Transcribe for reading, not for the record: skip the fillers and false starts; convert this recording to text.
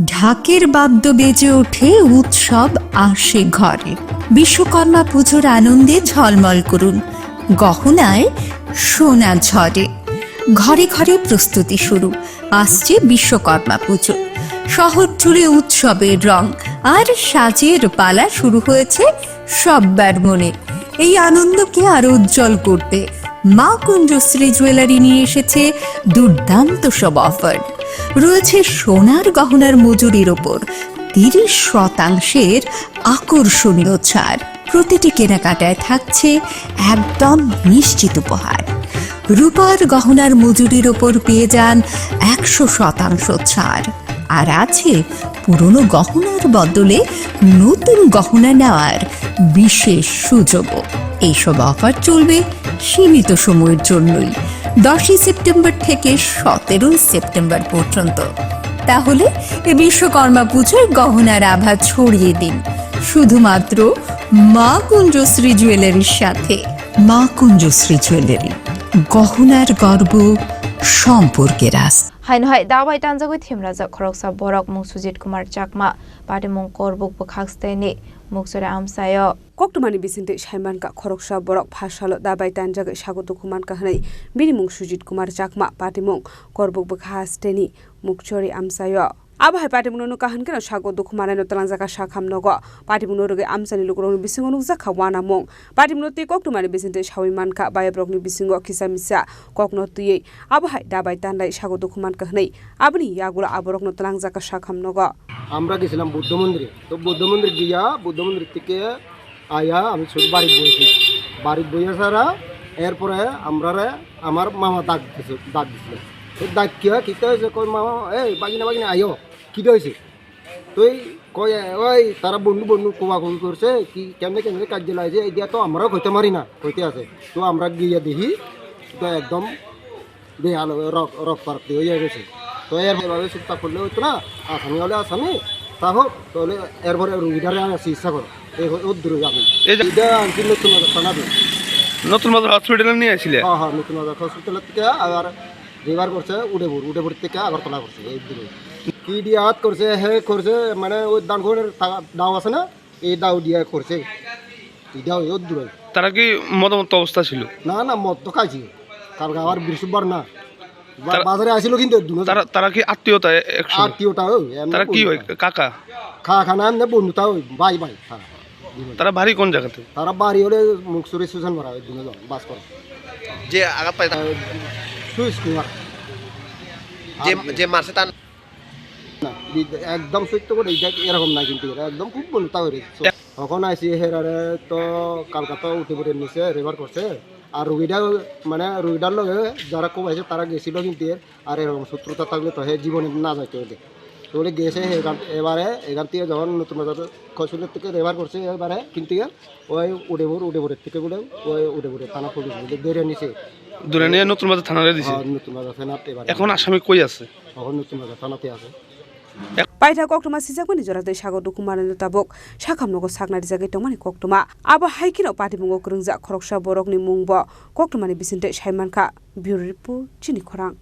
ঢাকের বাদ্য বেজে ওঠে, উৎসব আসে ঘরে। বিশ্বকর্মা পুজোর আনন্দে ঝলমল করুন, গহনায় সোনা ঝরে। ঘরে ঘরে প্রস্তুতি শুরু, আসছে বিশ্বকর্মা পুজো। শহর জুড়ে উৎসবের রং আর সাজের পালা শুরু হয়েছে সব্বার মনে। এই আনন্দকে আরো উজ্জ্বল করতে মা কুঞ্জশ্রী জুয়েলারি নিয়ে এসেছে দুর্দান্ত সব অফার। রয়েছে সোনার গহনার মজুরির ওপর 30% আকর্ষণীয় ছাড়। প্রতিটি কেনাকাটায় থাকছে একদম নিশ্চিত উপহার। রূপার গহনার মজুরির ওপর পেয়ে যান 100% ছাড়। আর আছে পুরনো গহনার বদলে নতুন গহনা নেওয়ার বিশেষ সুযোগও। এইসব অফার চলবে সীমিত সময়ের জন্যই, 10 সেপ্টেম্বর থেকে 17 সেপ্টেম্বর পর্যন্ত। তাহলে এ বিশ্বকর্মা পুজোয় গহনার আভা ছড়িয়ে দিন শুধুমাত্র মা কুঞ্জশ্রী জুয়েলারির সাথে। মা কুঞ্জশ্রী জুয়েলারি, গহনার গর্ব, সম্পর্কের আস। Haino bai Tanjagwi Thwirwrajwk Khoroksa Borok Mung Sujit Kumar Chakma Patimung Karbok Bwkhaste Mukchari Amchaio Koktumani bisinte Shaimanka Khoroksa Borok Phasalo bai Tanjagwi Sagoto Kuman Kahnai Bini Mung Sujit Kumar Chakma Patimung Karbok Bwkhaste Mukchari Amchaio Abahai Patimung Kahan Kano Sagoto Kumarano Tanjaka Shakham Nogo Patimung Roge Amsani Lukron Bisingo Zaka Wana Mung Patimung Koktumani bisinte Shawimanka bai Brokni Bisingo Kisamisa Kokno Tuye Abahai bai Tanjagwi Sagoto Kuman Kahnai Abni Yagula Aborokno Tanjaka Shakham Nogo আমরা গেছিলাম বুদ্ধ মন্দিরে। তো বুদ্ধ মন্দির গিয়া বুদ্ধ মন্দির থেকে আয়া আমি ছোট বাড়ি বসেছি। বাড়ি বইয়া সারা এরপরে আমার মামা ডাক দিছিল। তো ডাকিয়া কিতা হয়েছে, কই মামা এই বাগিনা আইও, কিটা হয়েছে? তুই কই ওই তারা বন্ধু কোয়াকুই করছে, কি কেমনে কাজ লাগছে, এই দিয়া তো আমরাও কইতে মারি না, কইতে আছে। তো আমরা গিয়া দেখি তো একদম বেহাল রক্তারক্তি হয়ে গেছে। তো এরভাবে চিন্তা করলে হতো না, আসামি হলে আসামি তা হোক, তাহলে এরপরে রুগীটারে চিকিৎসা করো, এই দূরে যাবে। এটা আনছি নতুন থানাতে, নতুন বাজার হসপিটালে নিয়ে আসলে। হ্যাঁ নতুন বাজার হসপিটালের থেকে আবার রেবার করছে উডেপুর থেকে আগরতলা করছে। এই দূরে কি দিয়ে হাত করছে, হে করছে মানে ওই দান ঘরের দাও আছে না, এই দাও দিয়ে করছে। এটা ওই দূরে। তারা কি মদমত অবস্থা ছিল? না মদ তো খাইছি, কারণ আবার বৃহস্পতিবার না বাজারে আসিল। কিন্তু তারা কি আত্মীয়তা? তারা কি হয়? কাকা খানা এমনি বন্ধুতা ওই ভাই তারা বাড়ি কোন জায়গাতে? তারা বাড়ি হলে মুকচুরি সুজন ভরা ওই দুজন বাস করে। যে আঘাত পায় কুমার যে মারছে তার না একদম সত্য করে এরকম না, কিন্তু একদম খুব বন্ধুতা হয়ে তখন আইসি হেরারে। তো কালকাতা উঠে পড়ে নিছে, রেবার করছে। আর রুগীটার লগে যারা খুব আছে তারা গেছিল, কিন্তু আর এরকম শত্রুতা থাকলে তো হে জীবনে না যাইতে হলে তোলে গেছে। এখান থেকে যখন নতুন বাজার খসুলের থেকে রেবার করছে এবারে, কিন্তু ওই উডেপুরের থেকে বলে ওই উডেপুরে থানা পুলিশ ধরে নিছে, ধরে নিয়ে নতুন বাজার থানারে দিছে। নতুন বাজার থানাতে এবার এখন আসামি কই আছে? এখন নতুন বাজার থানাতে আছে। Paita Koktuma Sijakuni Jorate Sagoto Kumar and Tabok, Shakamnogo Sagnari Zagetomani Koktuma, Aba Haikino Patimung Khoroksa Borok ni Mungbo, Koktumani Bisinte Shaimanka, Bureau Report, Chini Khorang.